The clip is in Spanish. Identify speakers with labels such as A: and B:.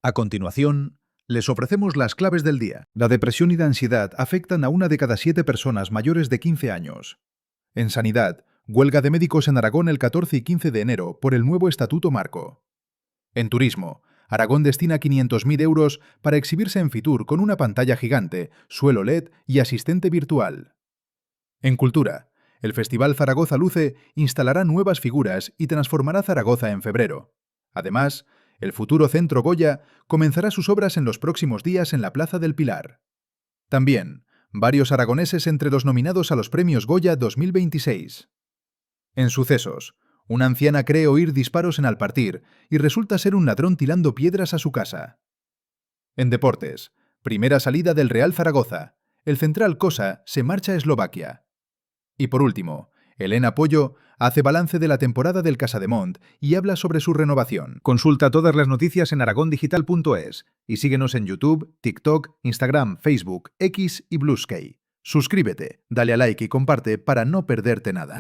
A: A continuación, les ofrecemos las claves del día. La depresión y la ansiedad afectan a 1 de cada 7 personas mayores de 15 años. En sanidad, huelga de médicos en Aragón el 14 y 15 de enero por el nuevo Estatuto Marco. En turismo, Aragón destina 500.000 euros para exhibirse en Fitur con una pantalla gigante, suelo LED y asistente virtual. En cultura, el Festival Zaragoza Luce instalará nuevas figuras y transformará Zaragoza en febrero. Además, el futuro Centro Goya comenzará sus obras en los próximos días en la Plaza del Pilar. También, varios aragoneses entre los nominados a los premios Goya 2026. En sucesos, una anciana cree oír disparos en Alpartir y resulta ser un ladrón tirando piedras a su casa. En deportes, primera salida del Real Zaragoza. El central Cosa se marcha a Eslovaquia. Y por último, Elena Pollo hace balance de la temporada del Casademont y habla sobre su renovación. Consulta todas las noticias en aragondigital.es y síguenos en YouTube, TikTok, Instagram, Facebook, X y Bluesky. Suscríbete, dale a like y comparte para no perderte nada.